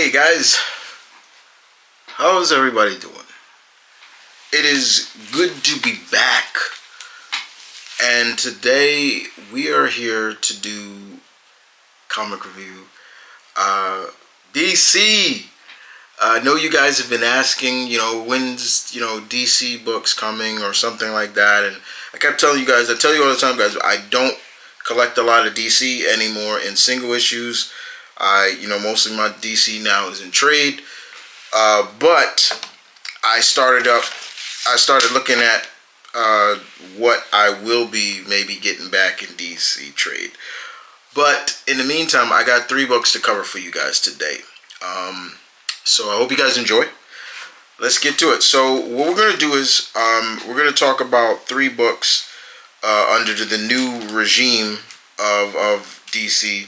Hey guys, how's everybody doing? It is good to be back, and today we are here to do comic review. DC. I know you guys have been asking, when's DC books coming or something like that, and I kept telling you guys. I tell you all the time, guys. I don't collect a lot of DC anymore in single issues. Mostly my DC now is in trade. But I started looking at what I will be maybe getting back in DC trade. But in the meantime, I got 3 books to cover for you guys today. So I hope you guys enjoy. Let's get to it. So what we're going to do is we're going to talk about 3 books under the new regime of DC.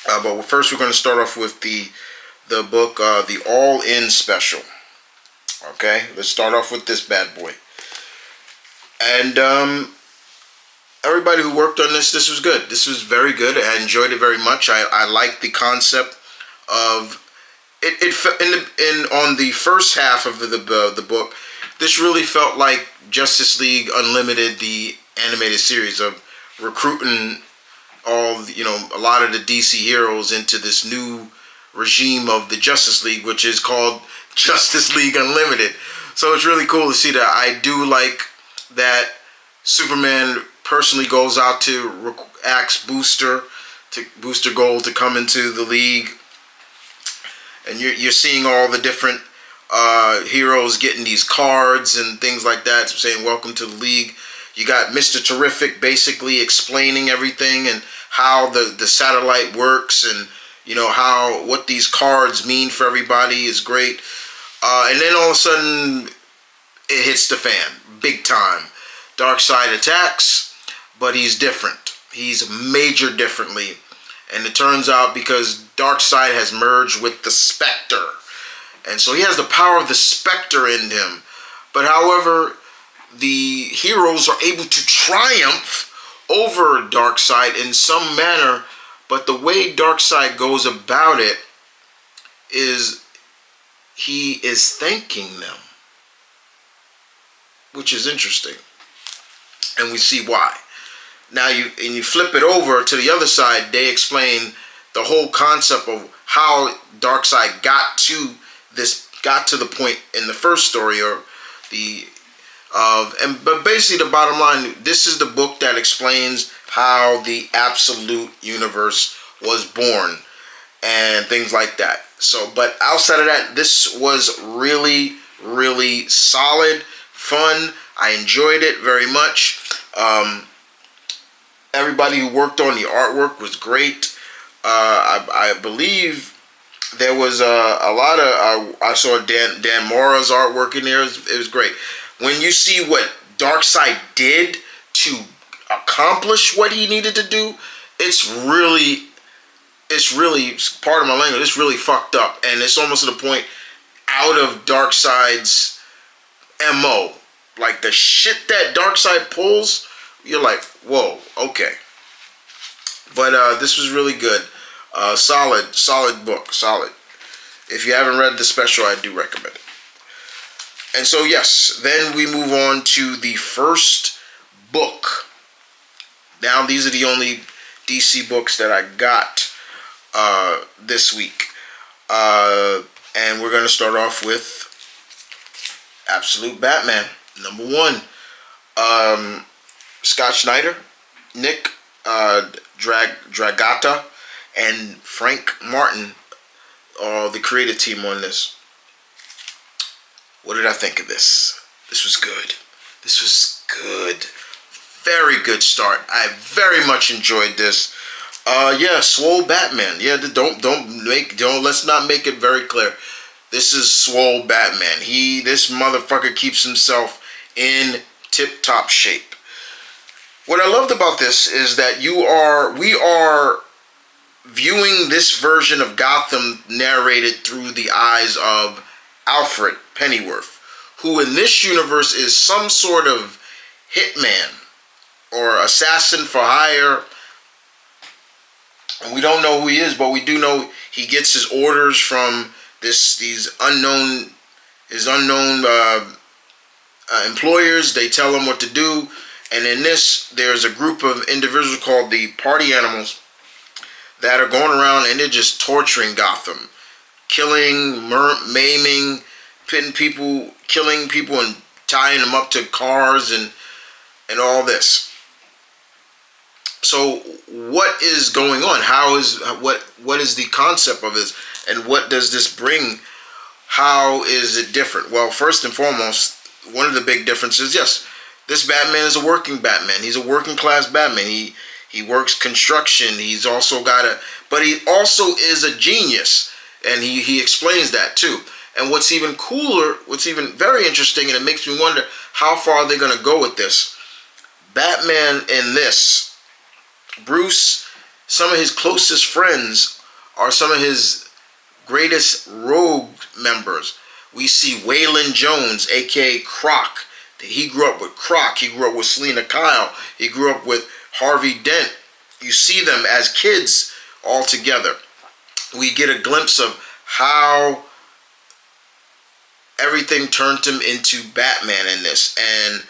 But first we're going to start off with the book, the Allin Special. Okay, let's start off with this bad boy. And everybody who worked on this was good. This was very good. I enjoyed it very much. I liked the concept of it. On the first half of the book, this really felt like Justice League Unlimited, the animated series of recruiting a lot of the DC heroes into this new regime of the Justice League, which is called Justice League Unlimited. So it's really cool to see that. I do like that Superman personally goes out to ask Booster Gold to come into the league, and you're seeing all the different heroes getting these cards and things like that, saying welcome to the league. You got Mr. Terrific basically explaining everything and how the satellite works, and what these cards mean for everybody is great. And then all of a sudden it hits the fan big time. Darkseid attacks, but he's different. He's major differently, and it turns out because Darkseid has merged with the Spectre, and so he has the power of the Spectre in him. But however, the heroes are able to triumph over Darkseid in some manner, but the way Darkseid goes about it is he is thanking them, which is interesting, and we see why. Now you flip it over to the other side, they explain the whole concept of how Darkseid got to the point in the first story, but basically the bottom line, this is the book that explains how the absolute universe was born and things like that. So, but outside of that, this was really, really solid, fun. I enjoyed it very much. Everybody who worked on the artwork was great. I believe there was a lot of I saw Dan Mora's artwork in there. It was great. When you see what Darkseid did to accomplish what he needed to do, it's really, part of my language, it's really fucked up. And it's almost to the point out of Darkseid's MO. Like the shit that Darkseid pulls, you're like, whoa, okay. But this was really good. Solid book, solid. If you haven't read the special, I do recommend it. And so, yes, then we move on to the first book. Now, these are the only DC books that I got this week. And we're going to start off with Absolute Batman, number 1. Scott Snyder, Nick Dragata, and Frank Martin are the creative team on this. What did I think of this? This was good. This was good. Very good start. I very much enjoyed this. Yeah, Swole Batman. Yeah, let's not make it very clear. This is Swole Batman. This motherfucker keeps himself in tip-top shape. What I loved about this is that we are viewing this version of Gotham narrated through the eyes of Alfred Pennyworth, who in this universe is some sort of hitman or assassin for hire. And we don't know who he is, but we do know he gets his orders from his unknown employers. They tell him what to do. And in this, there's a group of individuals called the Party Animals that are going around and they're just torturing Gotham, killing, maiming, killing people and tying them up to cars and all this. So what is going on? What is the concept of this, and what does this bring? How is it different? Well, first and foremost, one of the big differences, yes, this Batman is a working Batman. He's a working class Batman. He works construction. He's also but he also is a genius, and he explains that too. And what's even cooler, what's even very interesting, and it makes me wonder how far they're going to go with this. Batman in this, Bruce, some of his closest friends are some of his greatest rogue members. We see Waylon Jones, aka Croc. He grew up with Croc. He grew up with Selena Kyle. He grew up with Harvey Dent. You see them as kids all together. We get a glimpse of how everything turned him into Batman in this. And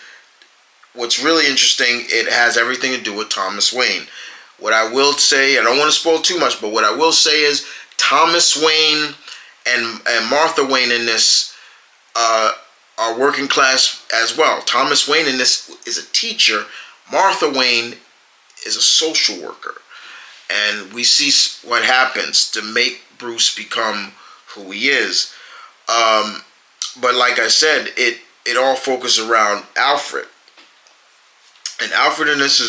what's really interesting, it has everything to do with Thomas Wayne. What I will say, I don't want to spoil too much, but what I will say is Thomas Wayne and Martha Wayne in this are working class as well. Thomas Wayne in this is a teacher. Martha Wayne is a social worker. And we see what happens to make Bruce become who he is. But like I said, it all focuses around Alfred. And Alfred in this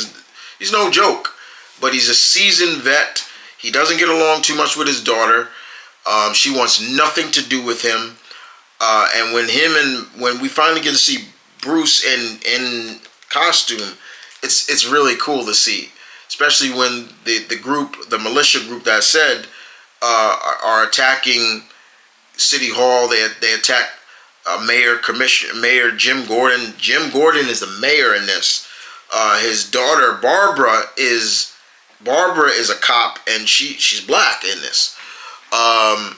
he's no joke. But he's a seasoned vet. He doesn't get along too much with his daughter. She wants nothing to do with him. And when we finally get to see Bruce in costume, it's really cool to see, especially when the militia group that I said are attacking City Hall. They attack Mayor Jim Gordon. Jim Gordon is the mayor in this. His daughter Barbara is a cop, and she's black in this. And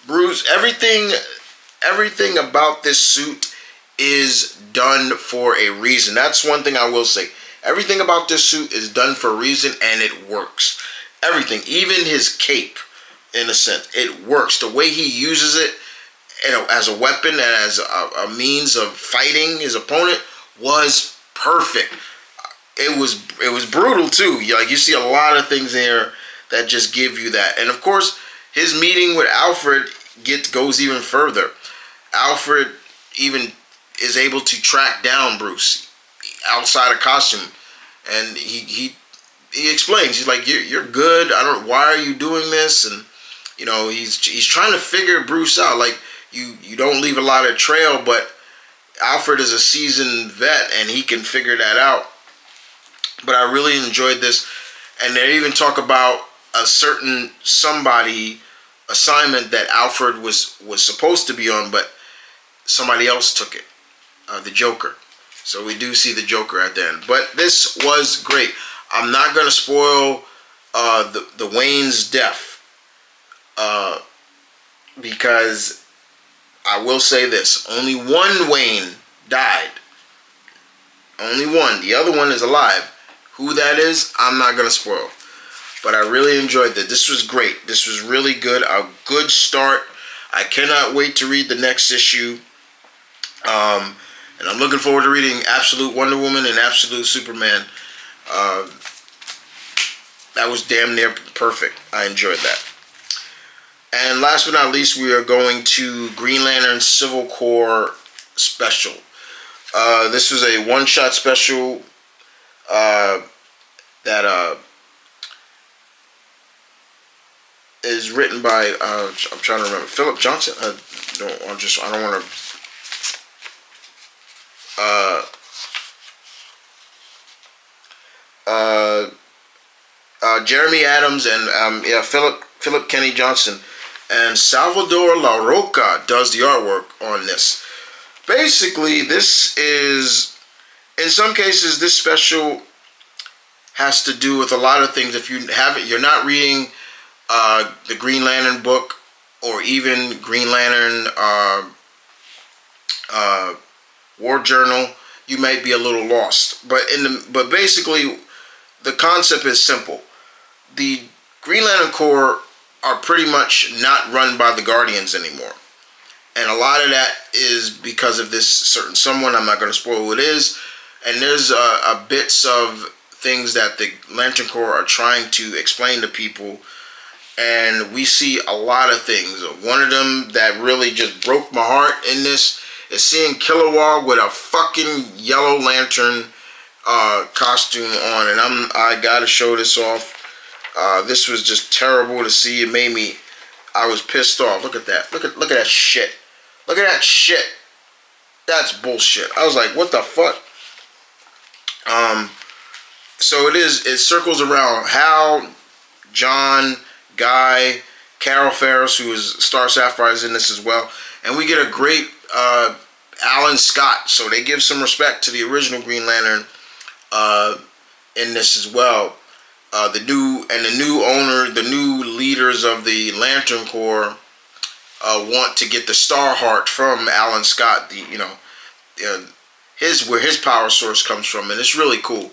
Bruce, everything about this suit is done for a reason. That's one thing I will say. Everything about this suit is done for a reason, and it works. Everything, even his cape, in a sense, it works. The way he uses it, as a weapon and as a means of fighting his opponent was perfect. It was brutal too. Like, you see a lot of things there that just give you that. And of course, his meeting with Alfred goes even further. Alfred even is able to track down Bruce outside of costume, and he explains. He's like, "You're good. Why are you doing this?" And he's trying to figure Bruce out. Like, you don't leave a lot of trail, but Alfred is a seasoned vet, and he can figure that out. But I really enjoyed this, and they even talk about a certain somebody assignment that Alfred was supposed to be on, but somebody else took it, the Joker. So we do see the Joker at the end. But this was great. I'm not going to spoil the Wayne's death, because I will say this: only one Wayne died. Only one. The other one is alive. Who that is, I'm not going to spoil. But I really enjoyed that. This was great. This was really good. A good start. I cannot wait to read the next issue. And I'm looking forward to reading Absolute Wonder Woman and Absolute Superman. That was damn near perfect. I enjoyed that. And last but not least, we are going to Green Lantern Civil War Special. This was a one-shot special that is written by I'm trying to remember, Philip Johnson. I don't want to. Jeremy Adams and Philip Kenny Johnson, and Salvador La Roca does the artwork on this. Basically, this is, in some cases, this special has to do with a lot of things. If you haven't, you're not reading the Green Lantern book, or even Green Lantern War Journal, you might be a little lost. But basically, the concept is simple. The Green Lantern Corps are pretty much not run by the Guardians anymore. And a lot of that is because of this certain someone. I'm not going to spoil who it is. And there's a bits of things that the Lantern Corps are trying to explain to people. And we see a lot of things. One of them that really just broke my heart in this is seeing Kilowog with a fucking Yellow Lantern costume on. And I gotta show this off. This was just terrible to see. It made me, I was pissed off. Look at that. Look at that shit. Look at that shit. That's bullshit. I was like, what the fuck? So it circles around Hal, John, Guy, Carol Ferris, who is Star Sapphire, is in this as well. And we get a great Alan Scott. So they give some respect to the original Green Lantern in this as well. The new owner, the new leaders of the Lantern Corps want to get the Star Heart from Alan Scott. Where his power source comes from, and it's really cool.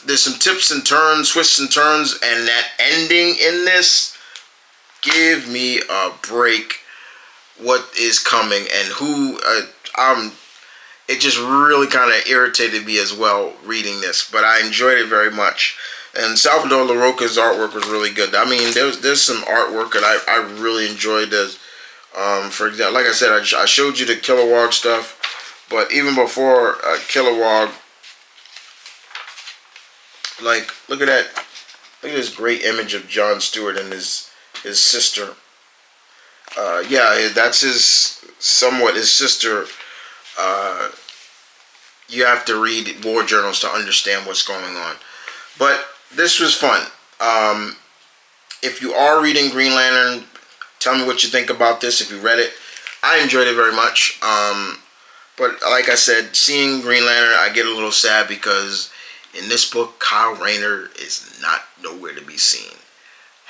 There's some tips and turns, twists and turns, and that ending in this, give me a break. What is coming and who? It just really kind of irritated me as well reading this, but I enjoyed it very much. And Salvador Larroca's artwork was really good. I mean, there's some artwork that I really enjoyed. This, for example, like I said, I showed you the Kilowog stuff, but even before Kilowog, like look at that, look at this great image of John Stewart and his sister. Yeah, that's his sister. You have to read war journals to understand what's going on. But this was fun. If you are reading Green Lantern, tell me what you think about this. If you read it, I enjoyed it very much. But like I said, seeing Green Lantern, I get a little sad because in this book, Kyle Rayner is not nowhere to be seen.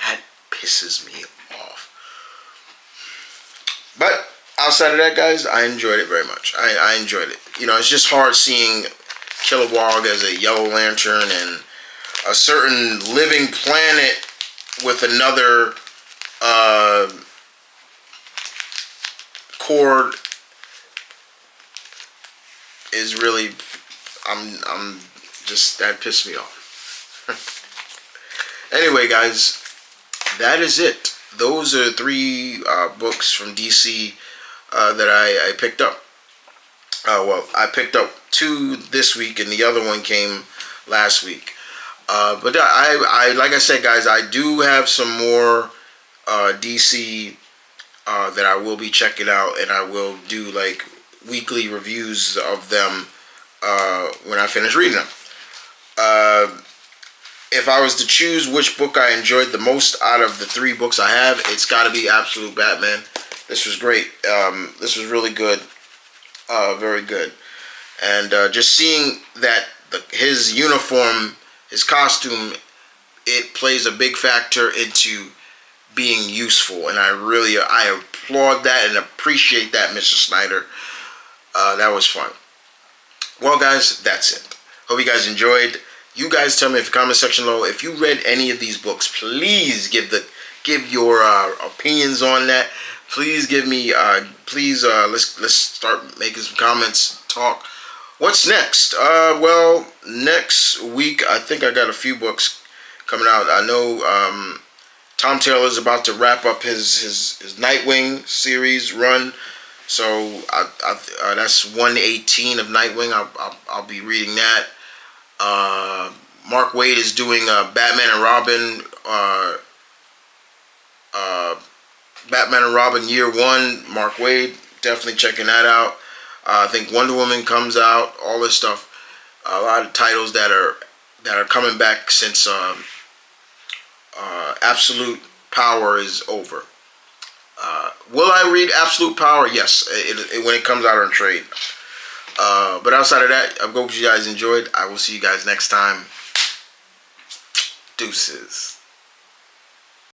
That pisses me off. But outside of that, guys, I enjoyed it very much. I enjoyed it. It's just hard seeing Kilowog as a Yellow Lantern and a certain living planet with another cord is really, I'm just, that pissed me off. Anyway, guys, that is it. Those are 3 books from DC that I picked up. Well, I picked up 2 this week, and the other one came last week. But I like I said, guys, I do have some more DC that I will be checking out, and I will do like weekly reviews of them when I finish reading them. If I was to choose which book I enjoyed the most out of the 3 books I have, it's got to be Absolute Batman. This was great. This was really good. Very good. And just seeing that his uniform, his costume, it plays a big factor into being useful. And I applaud that and appreciate that, Mr. Snyder. That was fun. Well, guys, that's it. Hope you guys enjoyed. You guys tell me in the comment section below if you read any of these books. Please give your opinions on that. Please give me. Let's start making some comments. Talk. What's next? Well, next week I think I got a few books coming out. I know Tom Taylor's about to wrap up his Nightwing series run. So that's 118 of Nightwing. I'll be reading that. Mark Waid is doing Batman and Robin. Batman and Robin Year 1. Mark Waid, definitely checking that out. I think Wonder Woman comes out. All this stuff. A lot of titles that are coming back since Absolute Power is over. Will I read Absolute Power? Yes, when it comes out on trade. But outside of that, I hope you guys enjoyed. I will see you guys next time. Deuces.